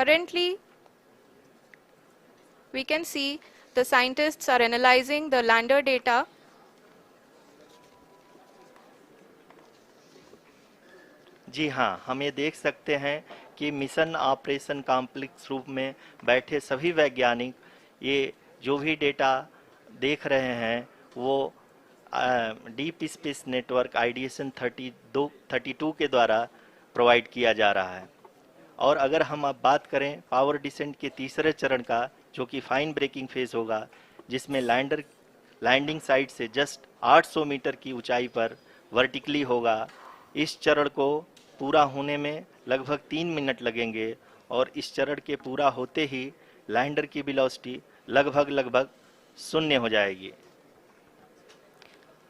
Currently, we can see the scientists are analyzing the lander data. जी हाँ, हम ये देख सकते हैं कि मिशन ऑपरेशन कॉम्प्लेक्स रूप में बैठे सभी वैज्ञानिक ये जो भी डेटा देख रहे हैं वो डीप स्पेस नेटवर्क आईडीएसन 32 के द्वारा प्रोवाइड किया जा रहा है। और अगर हम अब बात करें पावर डिसेंट के तीसरे चरण का, जो कि फाइन ब्रेकिंग फेज होगा, जिसमें लैंडिंग साइट से जस्ट 800 मीटर की ऊंचाई पर वर्टिकली होगा। इस चरण को पूरा होने में लगभग 3 मिनट लगेंगे और इस चरण के पूरा होते ही लैंडर की वेलोसिटी लगभग शून्य हो जाएगी।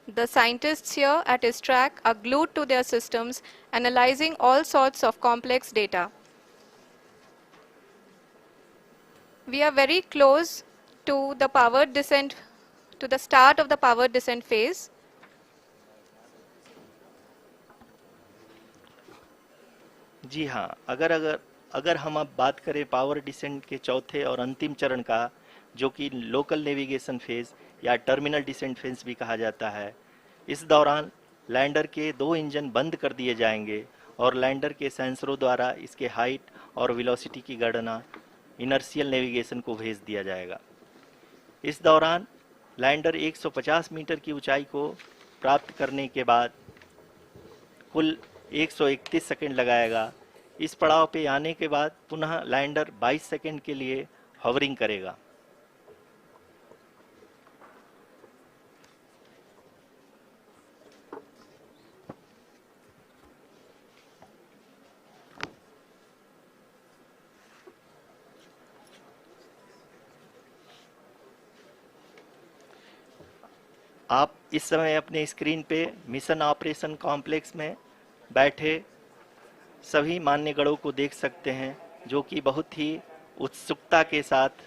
The scientists here at ISTRAC are glued to their systems, analyzing all sorts of complex data. We are very close to the powered descent, to the start of the powered descent phase. जी हाँ, अगर हम अब बात करें power descent के चौथे और अंतिम चरण का, जो कि लोकल नेविगेशन फेज या टर्मिनल डिसेंट फेज भी कहा जाता है, इस दौरान लैंडर के 2 इंजन बंद कर दिए जाएंगे और लैंडर के सेंसरों द्वारा इसके हाइट और वेलोसिटी की गणना इनर्शियल नेविगेशन को भेज दिया जाएगा। इस दौरान लैंडर 150 मीटर की ऊंचाई को प्राप्त करने के बाद कुल 131 सेकंड लगाएगा। इस पड़ाव पे आने के बाद पुनः लैंडर 22 सेकंड के लिए हॉवरिंग करेगा। आप इस समय अपने स्क्रीन पे मिशन ऑपरेशन कॉम्प्लेक्स में बैठे सभी मान्यगणों को देख सकते हैं, जो कि बहुत ही उत्सुकता के साथ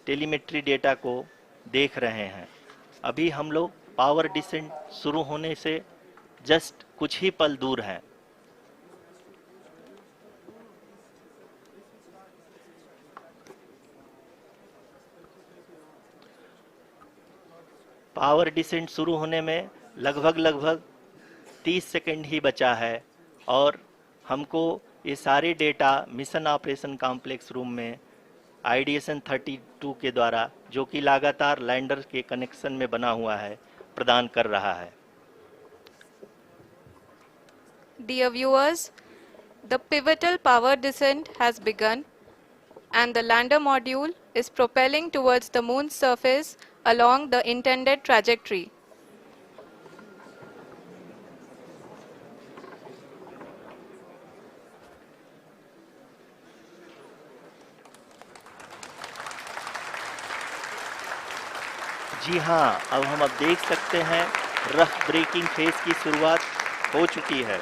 टेलीमेट्री डेटा को देख रहे हैं। अभी हम लोग पावर डिसेंट शुरू होने से जस्ट कुछ ही पल दूर हैं। पावर डिसेंट शुरू होने में लगभग 30 सेकंड ही बचा है और हमको ये सारे data mission operation complex room में आईडीएसन 32 के द्वारा, जो कि लगातार लैंडर के कनेक्शन में बना हुआ है, प्रदान कर रहा है। Dear viewers, the pivotal power descent has begun and the lander module is propelling towards the moon's surface along the intended trajectory. जी हाँ, अब हम देख सकते हैं रफ ब्रेकिंग फेज की शुरुआत हो चुकी है।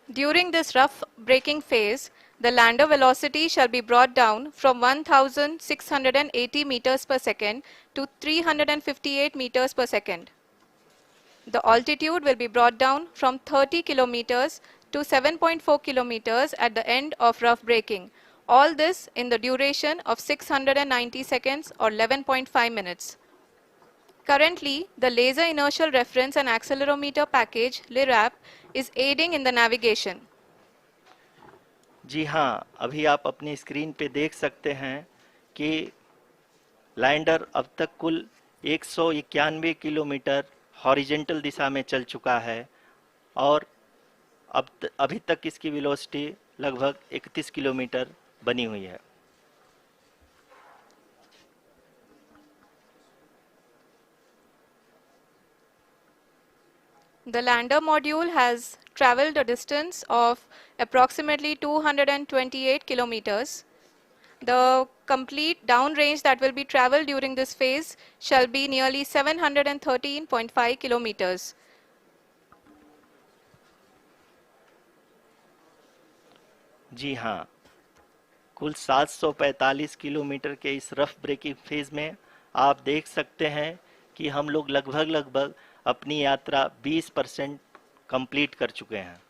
During this rough braking phase, the lander velocity shall be brought down from 1680 meters per second to 358 meters per second. The altitude will be brought down from 30 kilometers to 7.4 kilometers at the end of rough braking. All this in the duration of 690 seconds or 11.5 minutes. Currently, the Laser Inertial Reference and Accelerometer package (LIRAP) is aiding in the navigation. जी हाँ, अभी आप अपनी screen पे देख सकते हैं कि lander अब तक कुल 191 किलोमीटर हॉरिजेंटल दिशा में चल चुका है और अभी तक इसकी वेलोसिटी लगभग 31 किलोमीटर बनी हुई है। The lander module has traveled a distance of approximately 228 kilometers. The complete downrange that will be traveled during this phase shall be nearly 713.5 kilometers. जी हाँ, कुल 745 किलोमीटर के इस रफ ब्रेकिंग फेज में आप देख सकते हैं कि हम लोग लगभग अपनी यात्रा 20% कंप्लीट कर चुके हैं।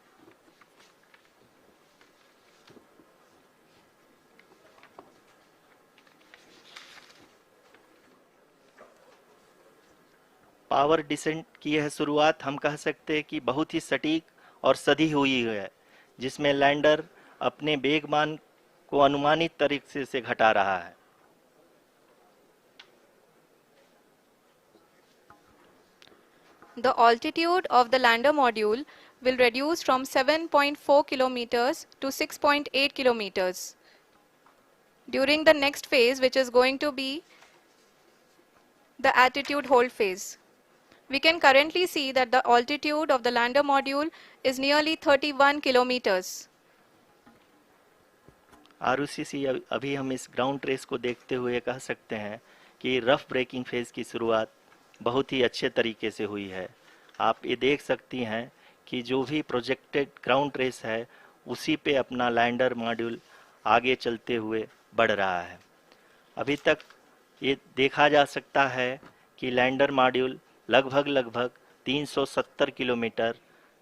पावर डिसेंट की यह शुरुआत हम कह सकते हैं कि बहुत ही सटीक और सधी हुई है, जिसमें लैंडर अपने वेगमान को अनुमानित तरीके से घटा रहा है। The altitude of the lander module will reduce from 7.4 kilometers to 6.8 kilometers during the next phase, which is going to be the attitude hold phase. We can currently see that the altitude of the lander module is nearly 31 kilometers. Arushi, अभी हम इस ground trace को देखते हुए कह सकते हैं कि रफ ब्रेकिंग फेज की शुरुआत बहुत ही अच्छे तरीके से हुई है। आप ये देख सकती हैं कि जो भी प्रोजेक्टेड ग्राउंड ट्रेस है उसी पे अपना लैंडर मॉड्यूल आगे चलते हुए बढ़ रहा है। अभी तक ये देखा जा सकता है कि लैंडर मॉड्यूल लगभग 370 किलोमीटर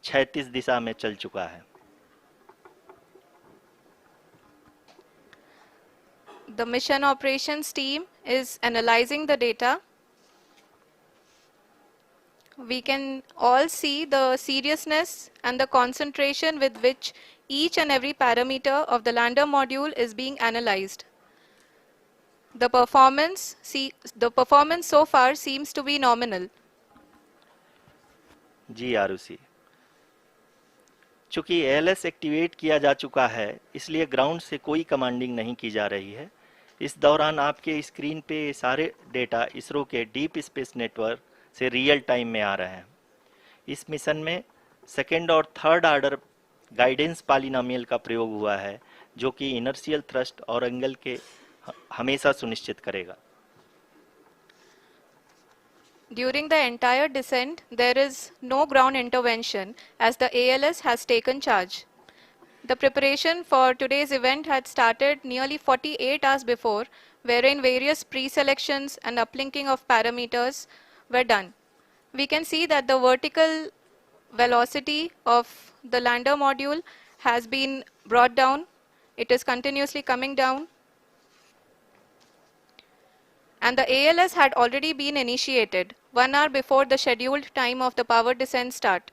क्षैतिज दिशा में चल चुका है। The mission operations team is analyzing the data. We can all see the seriousness and the concentration with which each and every parameter of the lander module is being analyzed. The performance so far seems to be nominal. जी आरुषि, चूंकि ALS activate किया जा चुका है इसलिए ground से कोई commanding नहीं की जा रही है। इस दौरान आपके स्क्रीन पे सारे डेटा इसरो के डीप स्पेस नेटवर्क से रियल टाइम में आ रहे हैं। इस मिशन में सेकेंड और थर्ड ऑर्डर गाइडेंस पॉलिनोमियल का प्रयोग हुआ है, जो कि इनर्शियल थ्रस्ट और एंगल के हमेशा सुनिश्चित करेगा। During the entire descent, there is no ground intervention as the ALS has taken charge. The preparation for today's event had started nearly 48 hours before, wherein various pre-selections and uplinking of parameters were done. We can see that the vertical velocity of the lander module has been brought down. It is continuously coming down. And the ALS had already been initiated 1 hour before the scheduled time of the power descent start.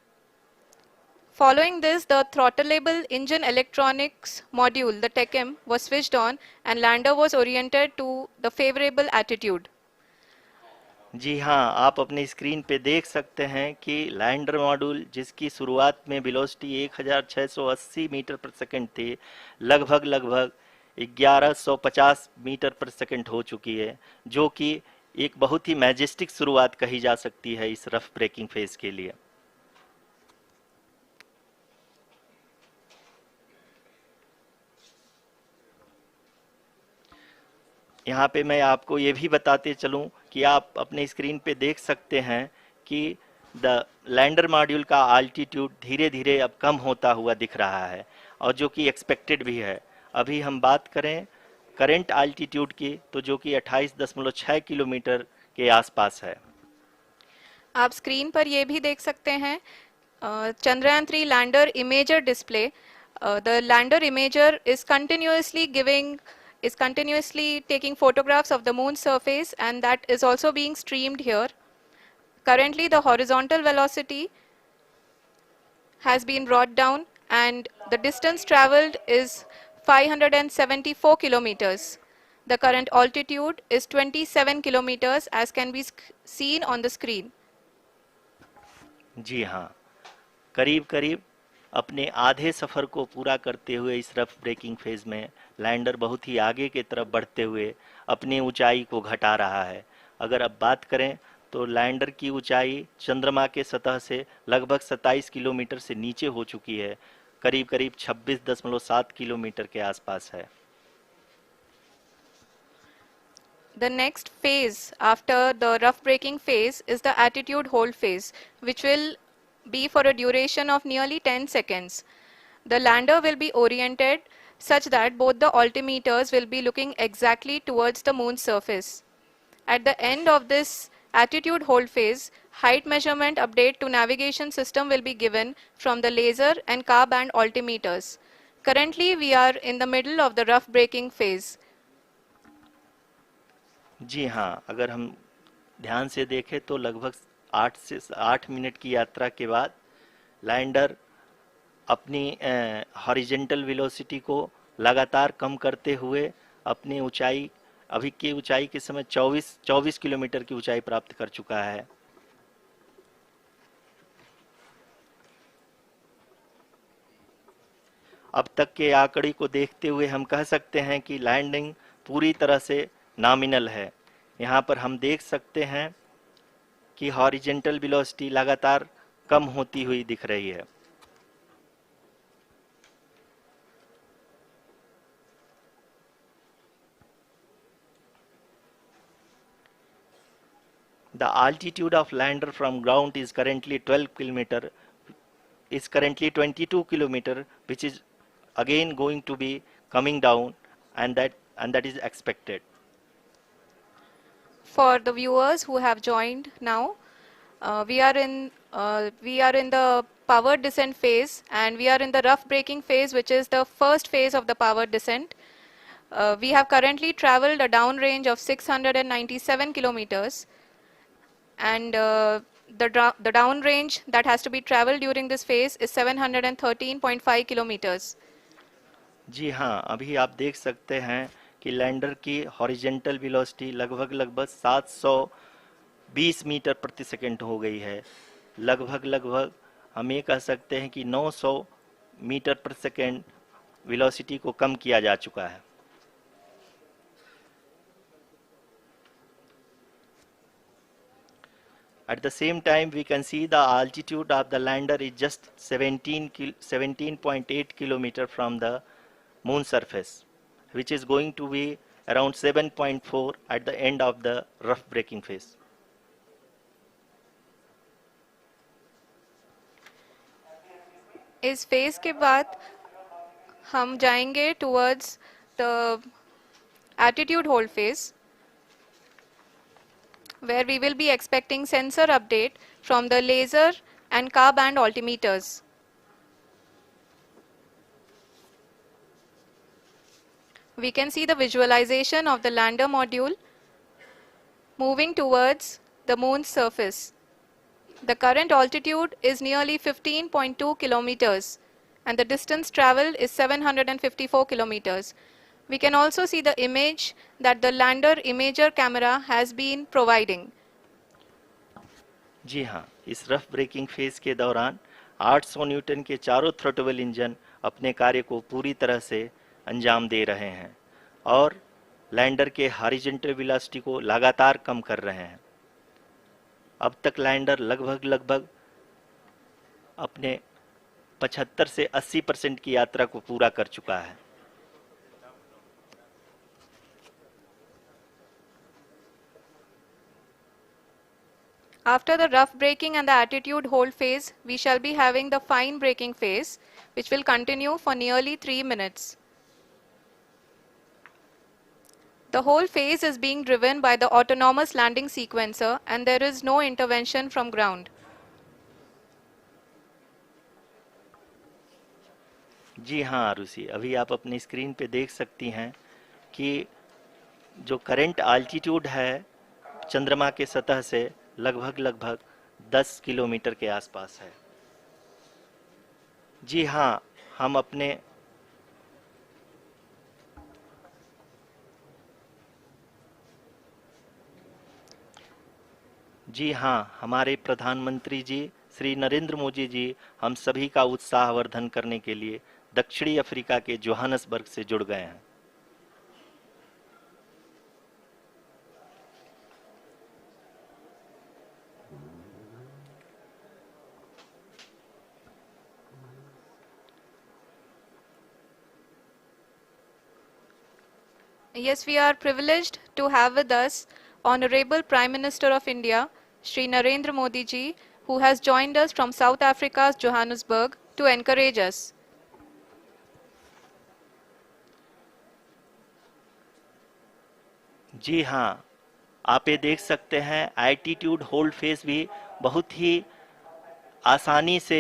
Following this, the throttleable engine electronics module, the TECM, was switched on and lander was oriented to the favorable attitude. जी हाँ, आप अपनी screen पे देख सकते हैं कि lander module जिसकी शुरुआत में वेलोसिटी 1680 मीटर पर सेकंड थी, लगभग 1150 मीटर पर सेकंड हो चुकी है, जो कि एक बहुत ही मैजेस्टिक शुरुआत कही जा सकती है इस रफ ब्रेकिंग फेज के लिए। यहाँ पे मैं आपको ये भी बताते चलूँ कि आप अपने स्क्रीन पे देख सकते हैं कि द लैंडर मॉड्यूल का आल्टीट्यूड धीरे धीरे अब कम होता हुआ दिख रहा है, और जो कि एक्सपेक्टेड भी है। अभी हम बात करें करंट आल्टीट्यूड की, तो जो कि 28.6 किलोमीटर के आसपास है। आप स्क्रीन पर ये भी देख सकते हैं Chandrayaan 3 lander imager display. The lander imager is continuously taking photographs of the moon surface, and that is also being streamed here. Currently the horizontal velocity has been brought down and the distance traveled is 574 kilometers. The current altitude is 27 kilometers as can be seen on the screen. जी हाँ, करीब करीब अपने आधे सफ़र को पूरा करते हुए इस रफ ब्रेकिंग फेज में लैंडर बहुत ही आगे की तरफ बढ़ते हुए अपनी ऊंचाई को घटा रहा है। अगर अब बात करें तो लैंडर की ऊंचाई चंद्रमा के सतह से लगभग 27 किलोमीटर से नीचे हो चुकी है, करीब करीब 26.7 किलोमीटर के आसपास है। The next phase after the rough braking phase is the attitude hold phase, which will be for a duration of nearly 10 seconds. The lander will be oriented such that both the altimeters will be looking exactly towards the moon's surface. At the end of this attitude hold phase, Height measurement update to navigation system will be given from the laser and car band altimeters. Currently, we are in the middle of the rough braking phase. जी हाँ, अगर हम ध्यान से देखें तो लगभग 8 minute की यात्रा के बाद लैंडर अपनी हॉरिजेंटल वेलोसिटी को लगातार कम करते हुए अपनी ऊंचाई, अभी की ऊंचाई के समय 24 किलोमीटर की ऊंचाई प्राप्त कर चुका है। अब तक के आंकड़े को देखते हुए हम कह सकते हैं कि लैंडिंग पूरी तरह से नॉमिनल है। यहाँ पर हम देख सकते हैं कि हॉरिजेंटल वेलोसिटी लगातार कम होती हुई दिख रही है। The altitude of lander from ground is currently 22 kilometer, which is again going to be coming down, and that is expected. For the viewers who have joined now, we are in the powered descent phase, and we are in the rough braking phase, which is the first phase of the powered descent. We have currently traveled a downrange of 697 kilometers, and the downrange that has to be traveled during this phase is 713.5 kilometers. जी हाँ, अभी आप देख सकते हैं कि lander की horizontal velocity लगभग 720 metre प्रति सेकंड हो गई है। लगभग हम ये कह सकते हैं कि 900 मीटर प्रति सेकंड वेलोसिटी को कम किया जा चुका है। At the same time, we can see the altitude of the lander is just 17.8 kilometer from the moon surface, which is going to be around 7.4 at the end of the rough braking phase. इस phase के बाद हम जाएंगे towards the attitude hold phase, where we will be expecting sensor update from the laser and car band altimeters. We can see the visualization of the lander module moving towards the moon's surface. The current altitude is nearly 15.2 kilometers, and the distance traveled is 754 kilometers. We can also see the image that the lander imager camera has been providing. जी हाँ, इस rough breaking phase के दौरान 800 Newton के चारों throttle engine अपने कार्य को पूरी तरह से अंजाम दे रहे हैं और लैंडर के हॉरिजॉन्टल वेलोसिटी को लगातार कम कर रहे हैं। अब तक लैंडर लगभग अपने 75 से 80% की यात्रा को पूरा कर चुका है। After the rough braking and the attitude hold phase, we shall be having the fine braking phase, which will continue for nearly 3 minutes. The whole phase is being driven by the autonomous landing sequencer, and there is no intervention from ground. जी हाँ आरुषि, अभी आप अपनी screen पे देख सकती हैं कि जो करंट आल्टीट्यूड है चंद्रमा के सतह से लगभग 10 किलोमीटर के आसपास है। जी हाँ, हम अपने जी हाँ, हमारे प्रधानमंत्री जी श्री नरेंद्र मोदी जी हम सभी का उत्साहवर्धन करने के लिए दक्षिणी अफ्रीका के जोहानसबर्ग से जुड़ गए हैं। Yes, we are privileged to have with us Honorable Prime Minister of India, Shri Narendra Modi ji, who has joined us from South Africa's Johannesburg to encourage us. जी हाँ, आप ये देख सकते हैं एल्टीट्यूड होल्ड फेज भी बहुत ही आसानी से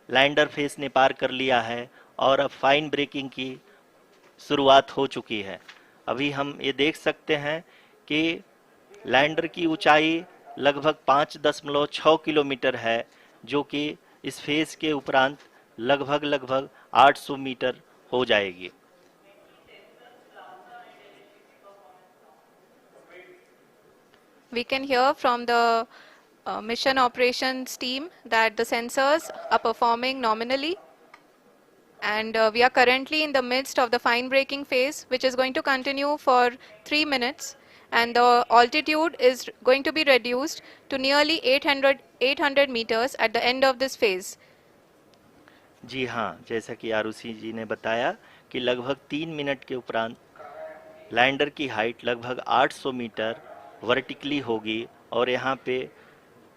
लैंडर फेस ने पार कर लिया है और अब फाइन ब्रेकिंग की शुरुआत हो चुकी है। अभी हम ये देख सकते हैं कि लैंडर की ऊंचाई लगभग 5.6 किलोमीटर है, जो कि इस फेज के उपरांत लगभग 800 मीटर हो जाएगी। We can hear from the mission operations team that the sensors are performing nominally, and we are currently in the midst of the fine braking phase, which is going to continue for 3 minutes, and the altitude is going to be reduced to nearly 800 meters at the end of this phase. जी हाँ, जैसा कि आरुषि जी ने बताया कि लगभग 3 minute के उपरांत lander की हाइट लगभग 800 मीटर वर्टिकली होगी और यहाँ पे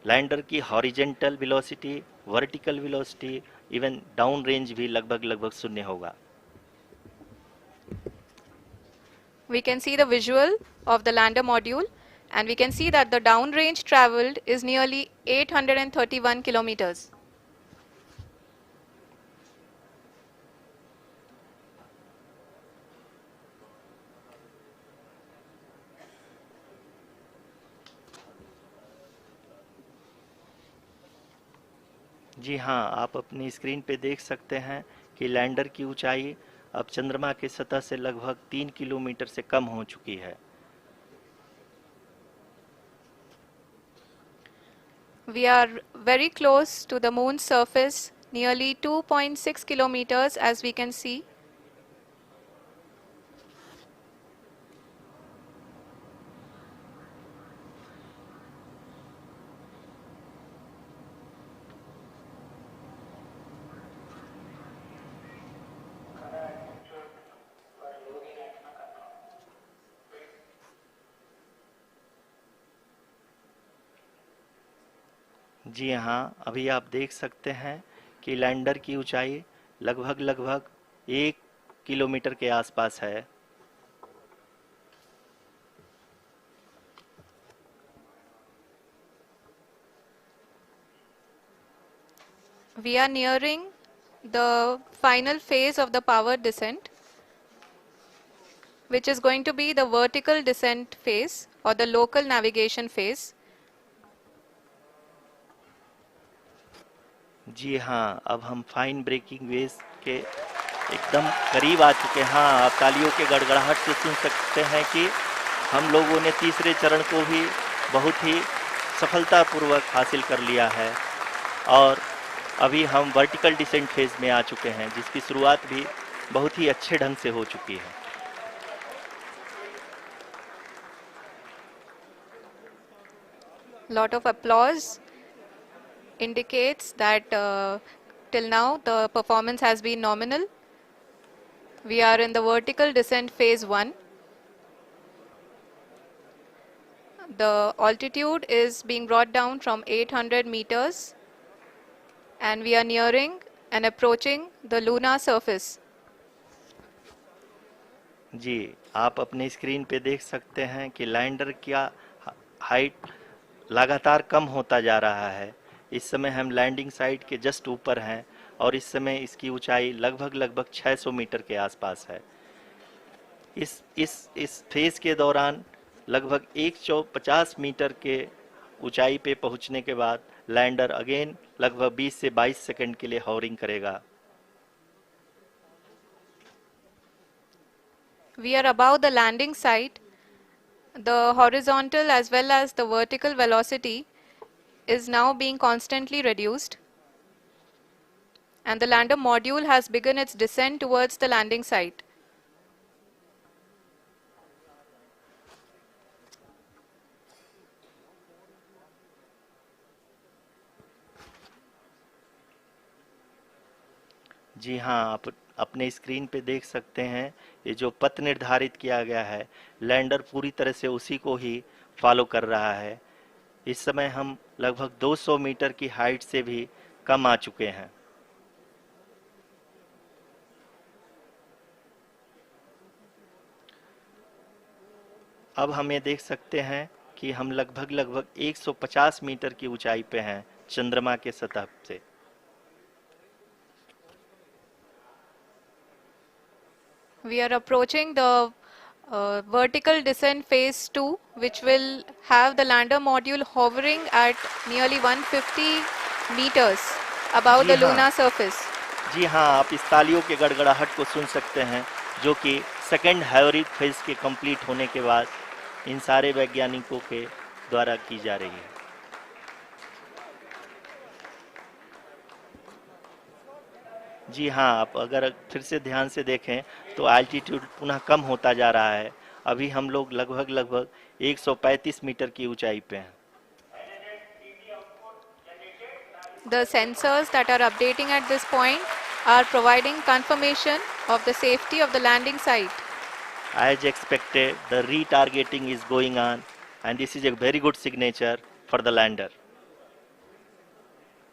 लैंडर की horizontal velocity, vertical velocity, even down range भी लगभग शून्य होगा। We can see the visual of the lander module, and we can see that the downrange traveled is nearly 831 kilometers. जी हाँ, आप अपनी स्क्रीन पे देख सकते हैं कि लैंडर की ऊंचाई अब चंद्रमा की सतह से लगभग 3 किलोमीटर से कम हो चुकी है। We are very close to the moon's surface, nearly 2.6 kilometers as we can see. जी हाँ, अभी आप देख सकते हैं कि लैंडर की ऊंचाई लगभग 1 किलोमीटर के आसपास है। We are nearing the final phase of the power descent, which is going to be the vertical descent phase or the local navigation phase. जी हाँ, अब हम फाइन ब्रेकिंग वेव के एकदम करीब आ चुके हैं। हाँ, आप तालियों के गड़गड़ाहट से सुन सकते हैं कि हम लोगों ने तीसरे चरण को भी बहुत ही सफलतापूर्वक हासिल कर लिया है और अभी हम वर्टिकल डिसेंट फेज में आ चुके हैं, जिसकी शुरुआत भी बहुत ही अच्छे ढंग से हो चुकी है। Lot of applause indicates that till now the performance has been nominal. We are in the vertical descent phase 1. The altitude is being brought down from 800 meters, and we are nearing and approaching the lunar surface. जी, आप अपनी screen पे देख सकते हैं कि lander का height लगातार कम होता जा रहा है। इस समय हम लैंडिंग साइट के जस्ट ऊपर हैं और इस समय इसकी ऊंचाई लगभग 600 मीटर के आसपास है। इस फेज के दौरान लगभग 150 मीटर के ऊंचाई पे पहुंचने के बाद लैंडर अगेन लगभग 20 से 22 सेकंड के लिए हॉवरिंग करेगा। We are above the landing site. The horizontal as well as the vertical velocity is now being constantly reduced, and the lander module has begun its descent towards the landing site. जी हाँ, आप अपने screen पे देख सकते हैं ये जो पथ निर्धारित किया गया है, लैंडर पूरी तरह से उसी को ही फॉलो कर रहा है। इस समय हम लगभग 200 मीटर की हाइट से भी कम आ चुके हैं। अब हम ये देख सकते हैं कि हम लगभग 150 मीटर की ऊंचाई पे हैं, चंद्रमा के सतह से। We are approaching the vertical descent phase 2, which will have the lander module hovering at nearly 150 meters above ji the हाँ, lunar surface. जी हाँ, आप इस तालियों के गड़गड़ाहट को सुन सकते हैं, जो कि सेकेंड हैवरिक फेज के कंप्लीट होने के बाद इन सारे वैज्ञानिकों के द्वारा की जा रही है। जी हाँ, आप अगर फिर से ध्यान से देखें तो एल्टीट्यूड पुनः कम होता जा रहा है। अभी हम लोग लगभग 135 मीटर की ऊंचाई पे हैं। The sensors that are updating at this point are providing confirmation of the safety of the landing site. As expected, the retargeting is going on and this is a very good signature for the lander.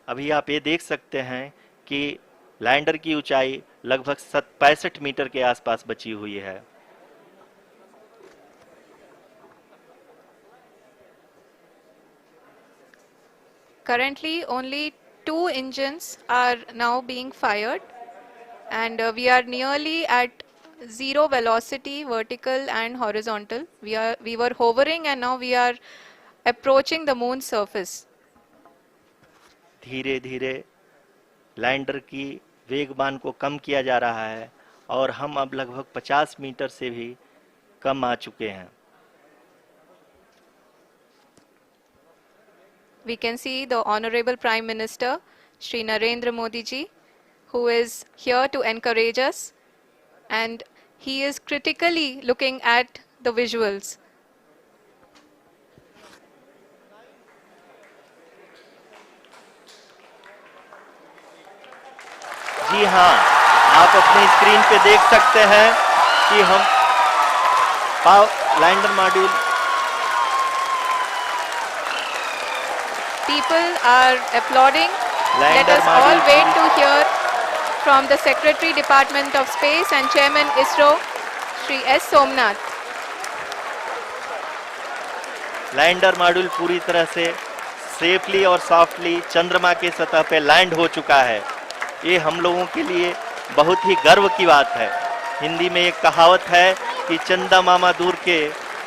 अभी आप ये देख सकते हैं कि lander की ऊंचाई लगभग 65 मीटर के आसपास बची हुई है। Currently, only 2 engines are now being fired, and we are nearly at zero velocity, vertical and horizontal. We were hovering, and now we are approaching the moon's surface. धीरे धीरे लैंडर की वेगमान को कम किया जा रहा है और हम अब लगभग 50 मीटर से भी कम आ चुके हैं। We can see the Honorable Prime Minister, Shri Narendra Modi ji, who is here to encourage us, and he is critically looking at the visuals. जी हाँ, आप अपनी स्क्रीन पे देख सकते हैं कि हम lander module. People are applauding. Let lander us all module wait to hear from the Secretary Department of Space and Chairman ISRO, Shri S. Somnath. Lander module पूरी तरह से सेफली और सॉफ्टली चंद्रमा के सतह पे लैंड हो चुका है। ये हम लोगों के लिए बहुत ही गर्व की बात है। हिंदी में एक कहावत है कि चंदा मामा दूर के,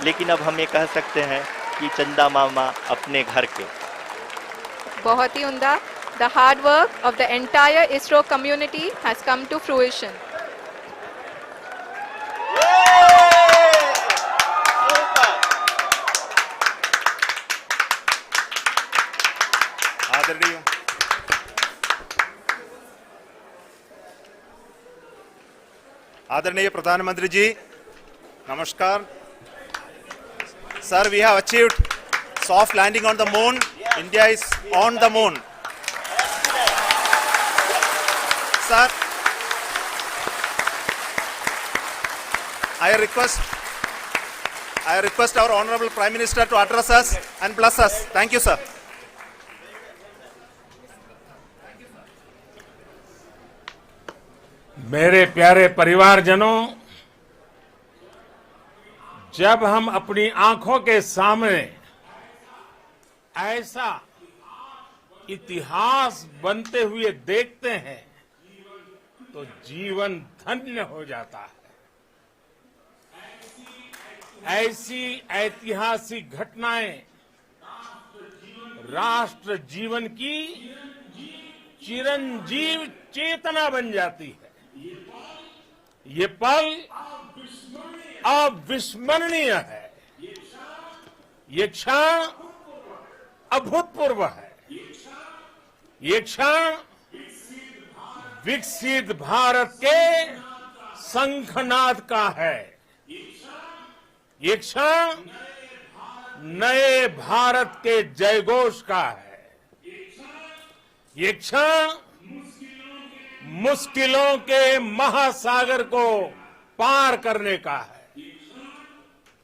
लेकिन अब हम ये कह सकते हैं कि चंदा मामा अपने घर के। बहुत ही उम्दा. The hard work of the entire ISRO community has come to fruition. आदरणीय आदरणीय प्रधानमंत्री जी, नमस्कार sir. We have achieved soft landing on the moon. India is on the moon. Sir, I request our Honorable Prime Minister to address us and bless us. Thank you, sir. मेरे प्यारे परिवारजनों, जब हम अपनी आंखों के सामने ऐसा इतिहास बनते हुए देखते हैं तो जीवन धन्य हो जाता है। ऐसी ऐतिहासिक घटनाएं राष्ट्र जीवन की चिरंजीव चेतना बन जाती है। ये पल अविस्मरणीय है। ये क्षण अभूतपूर्व है। ये क्षण विकसित भारत के शंखनाद का है। ये क्षण नए भारत के जयघोष का है। ये क्षण मुश्किलों के महासागर को पार करने का है।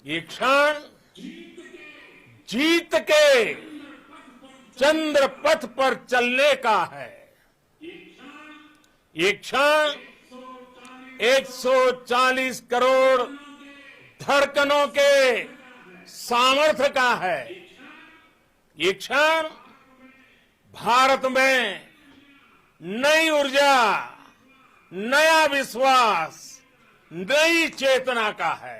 ये क्षण जीत के चंद्र पथ पर चलने का है। ये क्षण 140 करोड़ धड़कनों के सामर्थ्य का है। ये क्षण भारत में नई ऊर्जा, नया विश्वास, नई चेतना का है।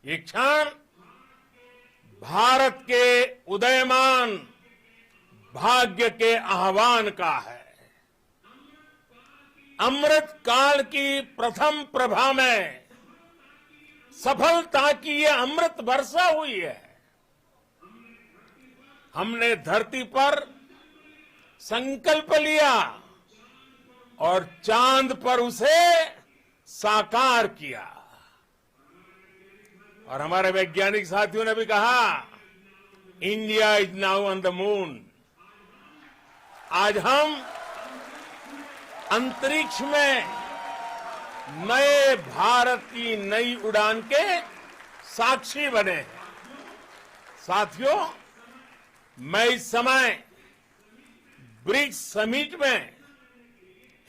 ये क्षण भारत के उदयमान भाग्य के आह्वान का है। अमृत काल की प्रथम प्रभा में सफलता की ये अमृत वर्षा हुई है। हमने धरती पर संकल्प लिया और चांद पर उसे साकार किया। और हमारे वैज्ञानिक साथियों ने भी कहा, India is now on the moon. आज हम अंतरिक्ष में नए भारत की नई उड़ान के साक्षी बने हैं। साथियों, मैं इस समय ब्रिक्स समिट में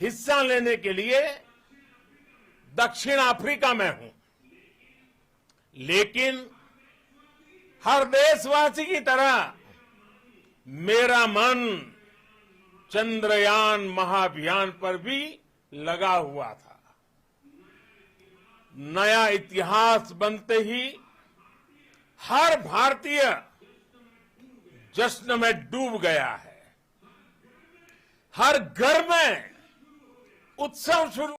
हिस्सा लेने के लिए दक्षिण अफ्रीका में हूं, लेकिन हर देशवासी की तरह मेरा मन चंद्रयान महाअभियान पर भी लगा हुआ था। नया इतिहास बनते ही हर भारतीय जश्न में डूब गया है। हर घर में उत्सव शुरू